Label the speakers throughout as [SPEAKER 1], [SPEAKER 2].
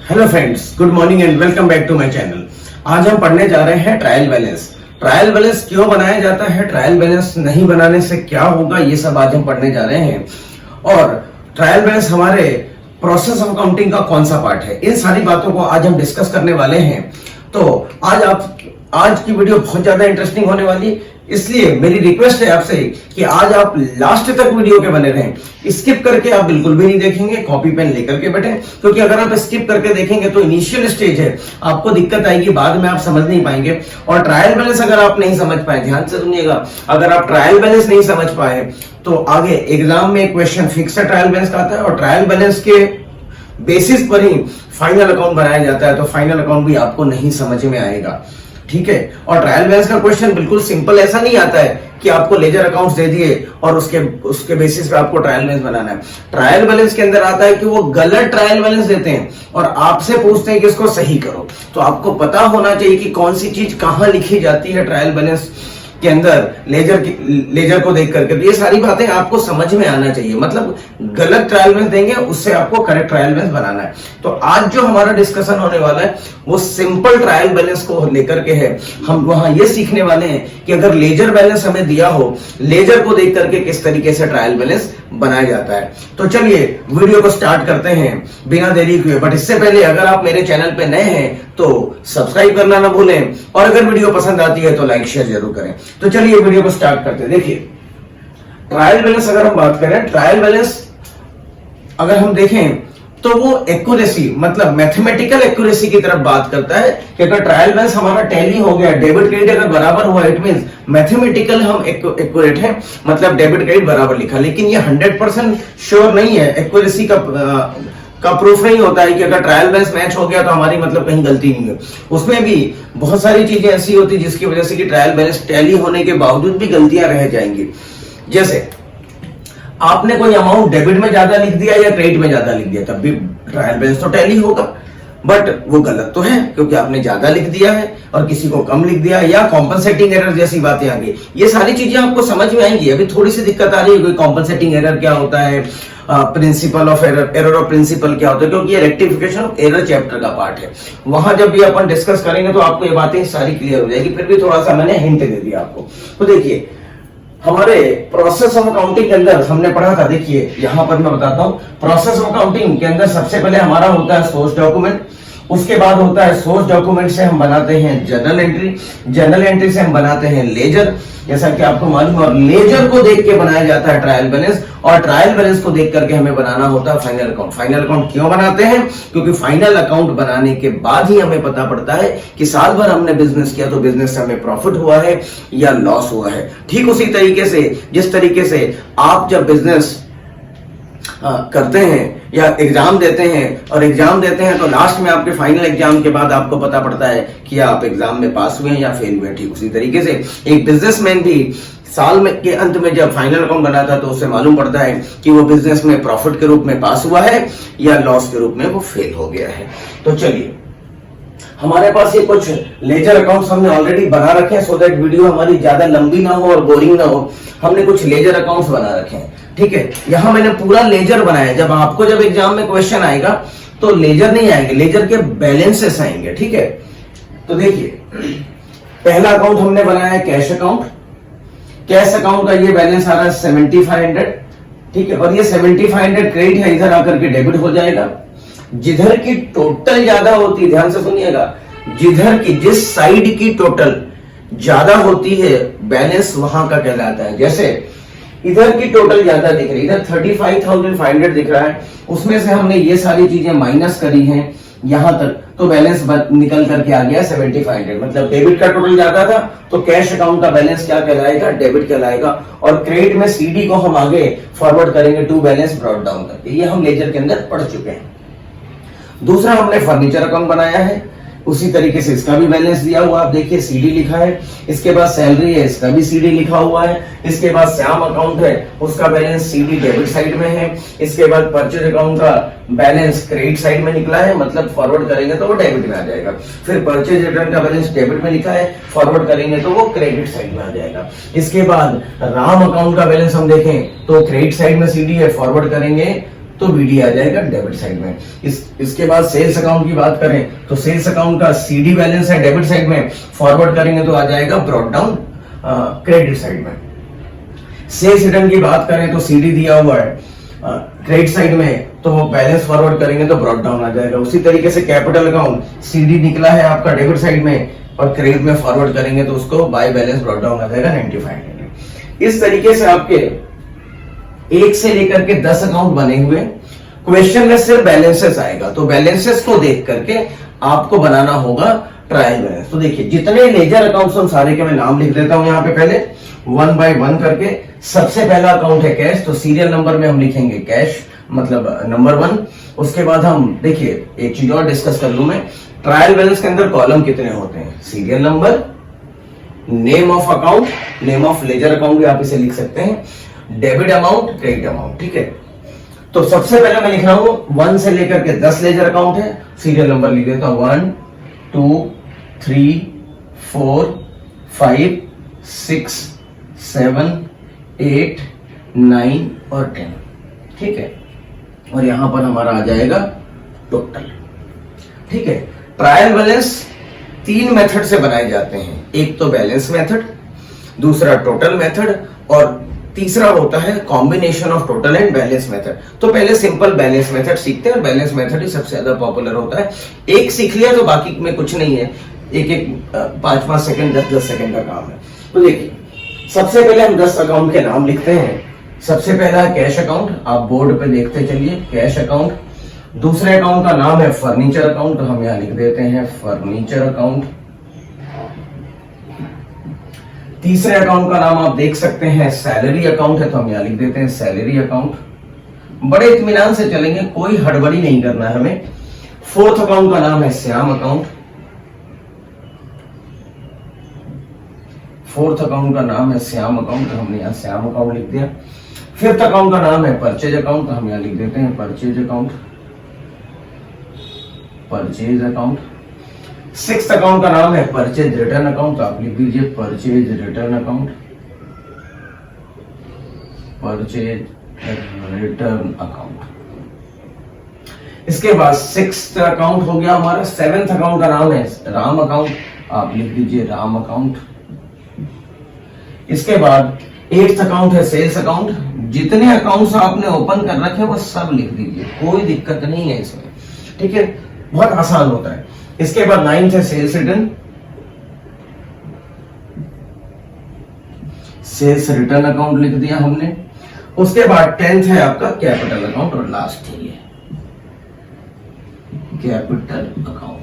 [SPEAKER 1] Hello friends, good morning and welcome back to my channel. आज हम पढ़ने जा रहे हैं ट्रायल बैलेंस। ट्रायल बैलेंस क्यों बनाया जाता है, ट्रायल बैलेंस नहीं बनाने से क्या होगा, ये सब आज हम पढ़ने जा रहे हैं। और ट्रायल बैलेंस हमारे प्रोसेस ऑफ अकाउंटिंग का कौन सा पार्ट है, इन सारी बातों को आज हम डिस्कस करने वाले हैं। तो आज की वीडियो बहुत ज्यादा इंटरेस्टिंग होने वाली, इसलिए मेरी रिक्वेस्ट है आपसे कि आज आप लास्ट तक वीडियो के बने रहें। स्किप करके आप बिल्कुल भी नहीं देखेंगे, कॉपी पेन लेकर के बैठे, क्योंकि अगर आप स्किप करके देखेंगे तो इनिशियल स्टेज है, आपको दिक्कत आएगी, बाद में आप समझ नहीं पाएंगे। और ट्रायल बैलेंस अगर आप नहीं समझ पाए, ध्यान से सुनिएगा, अगर आप ट्रायल बैलेंस नहीं समझ पाए तो आगे एग्जाम में क्वेश्चन फिक्स है ट्रायल बैलेंस का आता है, और ट्रायल बैलेंस के बेसिस पर ही फाइनल अकाउंट बनाया जाता है, तो फाइनल अकाउंट भी आपको नहीं समझ में आएगा। ठीक है। और ट्रायल बैलेंस का क्वेश्चन बिल्कुल सिंपल ऐसा नहीं आता है कि आपको लेजर अकाउंट्स दे दिए और उसके बेसिस पे आपको ट्रायल बैलेंस बनाना है। ट्रायल बैलेंस के अंदर आता है कि वो गलत ट्रायल बैलेंस देते हैं और आपसे पूछते हैं कि इसको सही करो। तो आपको पता होना चाहिए कि कौन सी चीज कहां लिखी जाती है ट्रायल बैलेंस के अंदर लेजर को देख करके। तो ये सारी बातें आपको समझ में आना चाहिए, मतलब गलत ट्रायल बैलेंस देंगे, उससे आपको करेक्ट ट्रायल बैलेंस बनाना है। तो आज जो हमारा डिस्कशन होने वाला है वो सिंपल ट्रायल बैलेंस को लेकर के है। हम वहां ये सीखने वाले हैं कि अगर लेजर बैलेंस हमें दिया हो, लेजर को देख करके किस तरीके से ट्रायल बैलेंस बनाया जाता है। तो चलिए वीडियो को स्टार्ट करते हैं बिना देरी किए। बट इससे पहले अगर आप मेरे चैनल पे नए हैं तो सब्सक्राइब करना ना भूलें, और अगर वीडियो पसंद आती है तो लाइक शेयर जरूर करें। तो चलिए वीडियो को स्टार्ट करते हैं। देखिए, ट्रायल बैलेंस अगर हम बात करें, ट्रायल बैलेंस अगर हम देखें तो वो एक्यूरेसी, मतलब मैथमेटिकल एक्यूरेसी की तरफ बात करता है कि अगर ट्रायल बैलेंस हमारा टैली हो गया, डेबिट क्रेडिट अगर बराबर हुआ, इट मींस मैथमेटिकल हम एक्यूरेट है, मतलब डेबिट क्रेडिट बराबर लिखा। लेकिन ये 100% श्योर नहीं है, एक्यूरेसी का प्रूफ नहीं होता है कि अगर ट्रायल बैलेंस मैच हो गया तो हमारी मतलब कहीं गलती नहीं है। उसमें भी बहुत सारी चीजें ऐसी होती जिसकी वजह से कि ट्रायल बैलेंस टैली होने के बावजूद भी गलतियां रह जाएंगी। जैसे आपने कोई अमाउंट डेबिट में ज्यादा लिख दिया या क्रेडिट में ज्यादा लिख दिया, तब भी ट्रायल बैलेंस तो टैली होगा, बट वो गलत तो है क्योंकि आपने ज्यादा लिख दिया है और किसी को कम लिख दिया, या कॉम्पनसेटिंग एरर जैसी बातें आ गई। ये सारी चीजें आपको समझ में आएंगी। अभी थोड़ी सी दिक्कत आ रही है, कोई कॉम्पनसेटिंग एरर क्या होता है, principle of error, error of principle क्या होता है, क्योंकि ये रेक्टिफिकेशन ऑफ एरर चैप्टर का पार्ट है। वहां जब भी अपन डिस्कस करेंगे तो आपको ये बातें सारी क्लियर हो जाएगी। फिर भी थोड़ा सा मैंने हिंट दे दिया आपको। तो देखिए, हमारे प्रोसेस ऑफ अकाउंटिंग के अंदर हमने पढ़ा था, देखिए यहां पर मैं बताता हूं। प्रोसेस ऑफ अकाउंटिंग के अंदर सबसे पहले हमारा होता है सोर्स डॉक्यूमेंट, उसके बाद होता है सोर्स डॉक्यूमेंट से हम बनाते हैं जर्नल एंट्री, जर्नल एंट्री से हम बनाते हैं लेजर, जैसा कि आपको मालूम है, और लेजर को देख के बनाया जाता है ट्रायल बैलेंस, और ट्रायल बैलेंस को देख करके हमें बनाना होता है फाइनल अकाउंट। फाइनल अकाउंट क्यों बनाते हैं? क्योंकि फाइनल अकाउंट बनाने के बाद ही हमें पता पड़ता है कि साल भर हमने बिजनेस किया तो बिजनेस से हमें प्रॉफिट हुआ है या लॉस हुआ है। ठीक उसी तरीके से जिस तरीके से आप जब बिजनेस करते हैं या एग्जाम देते हैं, और एग्जाम देते हैं तो लास्ट में आपके फाइनल एग्जाम के बाद आपको पता पड़ता है कि आप एग्जाम में पास हुए हैं या फेल हुए। ठीक उसी तरीके से एक बिजनेसमैन भी साल में के अंत में जब फाइनल अकाउंट बनाता है तो उससे मालूम पड़ता है कि वो बिजनेस में प्रॉफिट के रूप में पास हुआ है या लॉस के रूप में वो फेल हो गया है। तो चलिए, हमारे पास ये कुछ लेजर अकाउंट्स हमने ऑलरेडी बना रखे हैं, सो दैट वीडियो हमारी ज्यादा लंबी ना हो और बोरिंग ना हो। हमने कुछ लेजर अकाउंट्स बना रखे हैं। ठीक है, यहां मैंने पूरा लेजर बनाया। जब एग्जाम में क्वेश्चन आएगा तो लेजर नहीं आएंगे, लेजर के बैलेंसेस आएंगे। ठीक है, तो देखिए, पहला अकाउंट हमने बनाया है कैश अकाउंट। कैश अकाउंट का ये बैलेंस आ रहा है 7500। ठीक है, और ये 7500 क्रेडिट है, इधर आकर के डेबिट हो जाएगा। जिधर की टोटल ज्यादा होती है, ध्यान से सुनिएगा, जिस साइड की टोटल ज्यादा होती है बैलेंस वहां का कहलाता है। जैसे इधर की टोटल ज्यादा दिख रही है, इधर 35,500 दिख रहा है, उसमें से हमने ये सारी चीजें माइनस करी हैं यहां तक, तो बैलेंस निकल करके आ गया 7500। मतलब डेबिट का टोटल ज्यादा था तो कैश अकाउंट का बैलेंस क्या कहलाएगा? डेबिट कहलाएगा। और क्रेडिट में सीडी को हम आगे फॉरवर्ड करेंगे टू बैलेंस ब्रॉट डाउन करके। ये हम लेजर के अंदर पढ़ चुके हैं। दूसरा हमने फर्नीचर अकाउंट बनाया है, उसी तरीके से इसका भी बैलेंस दिया हुआ, आप देखिए सीडी लिखा है। इसके बाद सैलरी है, इसका भी सीडी लिखा हुआ है। इसके बाद श्याम अकाउंट है, उसका बैलेंस सीडी डेबिट साइड में है। इसके बाद परचेज अकाउंट का बैलेंस क्रेडिट साइड में निकला है, मतलब फॉरवर्ड करेंगे तो वो डेबिट में आ जाएगा। फिर परचेज रिटर्न का बैलेंस डेबिट में लिखा है, फॉरवर्ड करेंगे तो वो क्रेडिट साइड में आ जाएगा। इसके बाद राम अकाउंट का बैलेंस हम देखें तो क्रेडिट साइड में सीडी है, फॉरवर्ड करेंगे तो बीडी आ जाएगा डेबिट साइड में। इसके बाद सेल्स अकाउंट की बात करें तो सेल्स अकाउंट का सीडी बैलेंस है डेबिट साइड में, फॉरवर्ड करेंगे तो आ जाएगा ब्रॉट डाउन क्रेडिट साइड में। सेल्स रिटर्न की बात करें तो सीडी दिया हुआ है क्रेडिट साइड में, तो वो बैलेंस फॉरवर्ड करेंगे तो ब्रॉट डाउन आ जाएगा। उसी तरीके से कैपिटल अकाउंट सीडी निकला है आपका डेबिट साइड में और क्रेडिट में फॉरवर्ड करेंगे तो उसको बाय बैलेंस ब्रॉट डाउन आ जाएगा 9500। इस तरीके से आपके 1 से लेकर के 10 अकाउंट बने हुए, क्वेश्चन में सिर्फ बैलेंसेस आएगा, तो बैलेंसेस को देख करके आपको बनाना होगा ट्रायल बैलेंस। तो देखिए जितने लेजर अकाउंट्स हम सारे के मैं नाम लिख देता हूं यहाँ पे पहले 1 बाय 1 करके। सबसे पहला अकाउंट है कैश, तो सीरियल नंबर में हम लिखेंगे कैश मतलब नंबर 1। उसके बाद हम देखिए एक चीज और डिस्कस कर लूं मैं, ट्रायल बैलेंस के अंदर कॉलम कितने होते हैं, serial number, name of account, name of ledger account भी आप इसे लिख सकते हैं, डेबिट अमाउंट, क्रेडिट अमाउंट, ठीक है। तो सबसे पहले मैं लिख रहा हूं 1 से लेकर के 10 लेजर अकाउंट है, सीरियल नंबर लिख देता हूं 1 2 3 4 5 6 7 8 9 और 10, ठीक है। और यहां पर हमारा आ जाएगा टोटल, ठीक है। ट्रायल बैलेंस 3 मेथड से बनाए जाते हैं, एक तो बैलेंस मेथड, दूसरा टोटल मेथड और तीसरा होता है combination of total and balance method. तो पहले सिंपल बैलेंस मेथड सीखते हैं और बैलेंस मेथड ही सबसे ज्यादा पॉपुलर होता है। एक सीख लिया तो बाकी में कुछ नहीं है, एक 5-5 सेकंड 10-10 सेकंड का काम है। तो देखिए सबसे पहले हम 10 अकाउंट के नाम लिखते हैं। सबसे पहला है कैश अकाउंट, आप बोर्ड पे देखते चलिए, कैश अकाउंट। दूसरे अकाउंट का नाम है फर्नीचर अकाउंट, तो हम यहां लिख देते हैं फर्नीचर अकाउंट। तीसरे अकाउंट का नाम आप देख सकते हैं सैलरी अकाउंट है, तो हम यहां लिख देते हैं सैलरी अकाउंट। बड़े इत्मीनान से चलेंगे, कोई हड़बड़ी नहीं करना है हमें। फोर्थ अकाउंट का नाम है श्याम अकाउंट, फोर्थ अकाउंट का नाम है श्याम अकाउंट, तो हमने यहां श्याम अकाउंट लिख दिया। फिफ्थ अकाउंट का नाम है परचेज अकाउंट, तो हम यहां लिख देते हैं purchase account, purchase account. Sixth account का नाम है परचेज रिटर्न अकाउंट, तो आप लिख दीजिए purchase return account, purchase return account. इसके बाद सिक्स्थ अकाउंट हो गया हमारा। सेवेंथ अकाउंट का नाम है राम अकाउंट, आप लिख दीजिए राम अकाउंट। इसके बाद एट्थ अकाउंट है सेल्स अकाउंट। जितने अकाउंट्स आपने ओपन कर रखे वो सब लिख दीजिए, कोई दिक्कत नहीं है इसमें, ठीक है, बहुत आसान होता है। इसके बाद नाइन्थ है sales return, sales return account लिख दिया हमने। उसके बाद 10th है आपका कैपिटल अकाउंट और लास्ट है ये कैपिटल अकाउंट।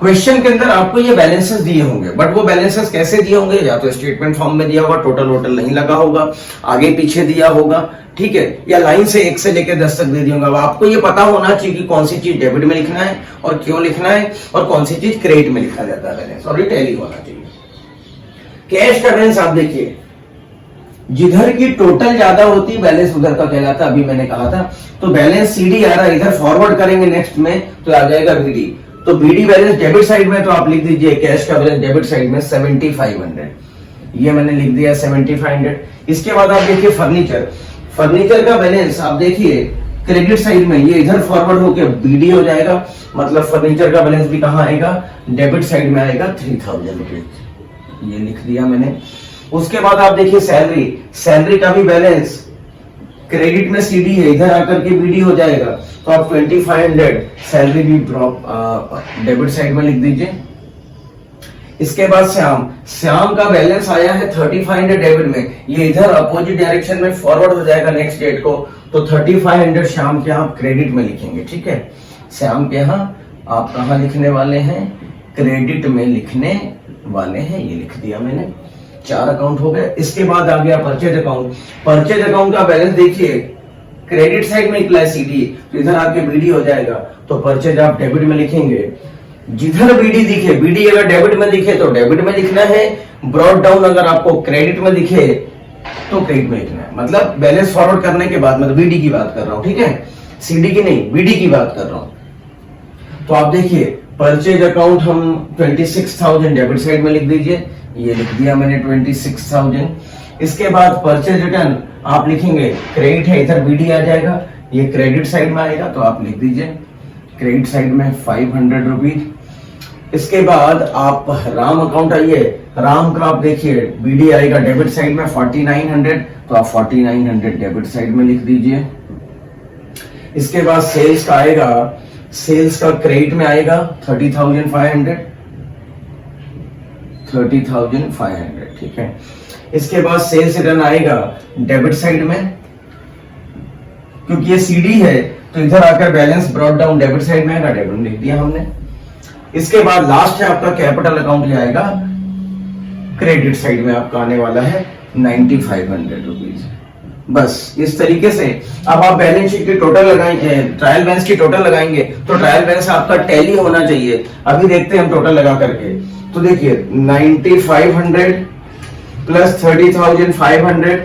[SPEAKER 1] क्वेश्चन के अंदर आपको ये बैलेंसेस दिए होंगे, बट वो बैलेंसेस कैसे दिए होंगे, या तो स्टेटमेंट फॉर्म में दिया होगा, टोटल वोटल नहीं लगा होगा, आगे पीछे दिया होगा, ठीक है, या लाइन से 1 से लेकर 10 तक दे दिया होगा। अब आपको ये पता होना चाहिए कि कौन सी चीज डेबिट में लिखना है और क्यों लिखना है, और कौन सी चीज क्रेडिट में लिखा जाता है बैलेंस, और ये टैली होना चाहिए। कैश का बैलेंस आप देखिए, जिधर की टोटल ज्यादा होती बैलेंस उधर का कहलाता, अभी मैंने कहा था। तो बैलेंस सीडी आ रहा है, इधर फॉरवर्ड करेंगे नेक्स्ट में तो आ जाएगा बीडी। तो बीडी बैलेंस डेबिट साइड में, तो आप लिख दीजिए कैश का बैलेंस डेबिट साइड में 7500, ये मैंने लिख दिया 7500। इसके बाद आप देखिए फर्नीचर, फर्नीचर का बैलेंस आप देखिए क्रेडिट साइड में, ये इधर फॉरवर्ड होकर बीडी हो जाएगा, मतलब फर्नीचर का बैलेंस भी कहां आएगा, डेबिट साइड में आएगा 3000 रुपए, ये लिख दिया मैंने। उसके बाद आप देखिए सैलरी, सैलरी का भी बैलेंस क्रेडिट में सीडी है, इधर आकर के बीडी हो जाएगा, तो आप 2500 सैलरी भी डेबिट साइड में लिख दीजिए। इसके बाद श्याम, श्याम का बैलेंस आया है 3500 डेबिट में, ये इधर अपोजिट डायरेक्शन में फॉरवर्ड हो जाएगा नेक्स्ट डेट को, तो 3500 श्याम के आप क्रेडिट में लिखेंगे, ठीक है। श्याम के यहाँ आप कहा लिखने वाले हैं, क्रेडिट में लिखने वाले हैं, ये लिख दिया मैंने। 4 अकाउंट हो गए। इसके बाद आ गया परचेज अकाउंट, परचेज अकाउंट का बैलेंस देखिए क्रेडिट साइड में निकला है सीडी, तो इधर आके बीडी हो जाएगा, तो परचेज आप डेबिट में लिखेंगे। जिधर बीडी दिखे, बीडी अगर डेबिट में दिखे तो डेबिट में लिखना है, ब्रॉट डाउन अगर आपको क्रेडिट में दिखे तो क्रेडिट में लिखना है, मतलब बैलेंस फॉरवर्ड करने के बाद, मतलब बीडी की बात कर रहा हूं, ठीक है, सीडी की नहीं, बीडी की बात कर रहा हूं। तो आप देखिए परचेज अकाउंट हम 26,000 डेबिट साइड में लिख दीजिए, ये लिख दिया मैंने 26,000। इसके बाद परचेज रिटर्न आप लिखेंगे, क्रेडिट है इधर बीडी आ जाएगा, ये क्रेडिट साइड में आएगा तो आप लिख दीजिए क्रेडिट साइड में 500 रुपीज। इसके बाद आप राम अकाउंट आइए, राम का आप देखिए बीडी आएगा डेबिट साइड में 4900, तो आप 4900 डेबिट साइड में लिख दीजिए। इसके बाद सेल्स का आएगा, सेल्स का क्रेडिट में आएगा 30,500, ठीक है। इसके बाद सेल्स रिटर्न आएगा डेबिट साइड में, क्योंकि ये सीडी है तो इधर आकर balance brought down debit side में आएगा, डेबिट लिख दिया हमने। इसके बाद लास्ट है आपका कैपिटल अकाउंट, ये आएगा क्रेडिट साइड में आपका आने वाला है 9500 रुपीज। बस इस तरीके से अब आप बैलेंस शीट की टोटल लगाएंगे, ट्रायल बैलेंस की टोटल लगाएंगे तो ट्रायल बैलेंस आपका टैली होना चाहिए। अभी देखते हैं हम टोटल लगा करके, तो देखिए 9500 प्लस 30,500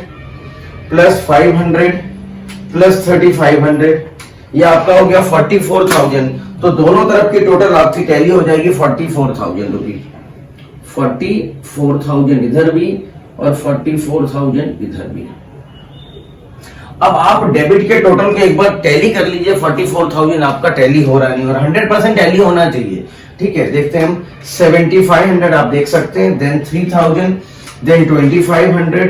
[SPEAKER 1] प्लस 500 प्लस 3500, ये आपका हो गया 44,000। तो दोनों तरफ की टोटल आपकी टैली हो जाएगी 44,000 रुपीज। 44,000 इधर भी और 44,000 इधर भी। अब आप डेबिट के टोटल के एक बार टैली कर लीजिए, 44,000 आपका टैली हो रहा नहीं और 100% टैली होना चाहिए, ठीक है। देखते हैं हम 7500 आप देख सकते हैं, देन 3000, देन 2500,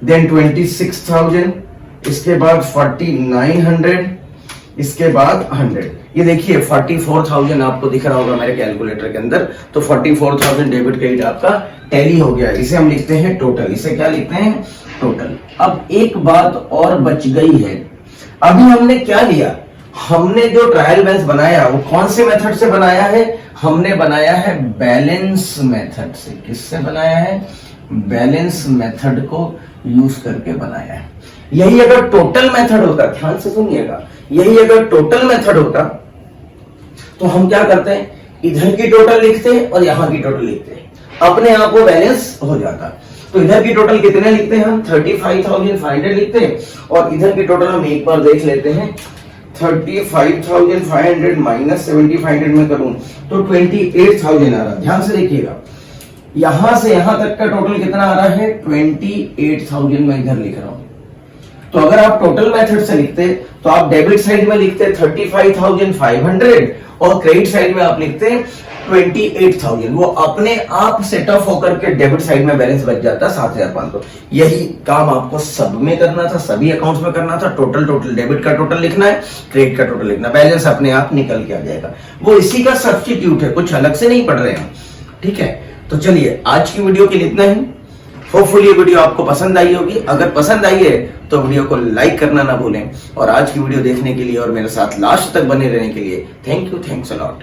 [SPEAKER 1] देन 26,000, इसके बाद 4900, इसके बाद 100। ये देखिए 44,000 आपको दिख रहा होगा मेरे कैलकुलेटर के अंदर, तो 44,000 डेबिट क्रेडिट आपका टैली हो गया। इसे हम लिखते हैं टोटल, इसे क्या लिखते हैं टोटल। अब एक बात और बच गई है, अभी हमने क्या लिया, हमने जो ट्रायल बैलेंस बनाया वो कौन से मेथड से बनाया है, हमने बनाया है बैलेंस मेथड से। किससे बनाया है, बैलेंस मेथड को यूज करके बनाया है। यही अगर टोटल मेथड होता, ध्यान से सुनिएगा, यही अगर टोटल मेथड होता तो हम क्या करते हैं, इधर की टोटल लिखते हैं और यहां की टोटल लिखते हैं, अपने आप वो बैलेंस हो जाता। तो इधर की टोटल कितने लिखते हैं हम, 35,500 लिखते हैं, और इधर की टोटल हम एक बार देख लेते हैं, 35,500 माइनस 7,500 में करूं तो 28,000 आ रहा है। ध्यान से देखिएगा, यहां से यहां तक का टोटल कितना आ रहा है, 28,000 में इधर लिख रहा हूं। तो अगर आप टोटल मेथड से लिखते तो आप डेबिट साइड में लिखते 35,500 और क्रेडिट साइड में आप लिखते 28,000, वो अपने आप सेट ऑफ होकर के डेबिट साइड में बैलेंस बच जाता 7,500। यही काम आपको सब में करना था, सभी अकाउंट्स में करना था। टोटल डेबिट का टोटल लिखना है, क्रेडिट का टोटल लिखना, बैलेंस अपने आप निकल के आ जाएगा। वो इसी का सब्स्टिट्यूट है, कुछ अलग से नहीं पढ़ रहे हैं, ठीक है। तो चलिए आज की वीडियो के लिए इतना ही। होपफुली ये वीडियो आपको पसंद आई होगी। अगर पसंद आई है तो वीडियो को लाइक करना ना भूलें, और आज की वीडियो देखने के लिए और मेरे साथ लास्ट तक बने रहने के लिए thank you, thanks a lot.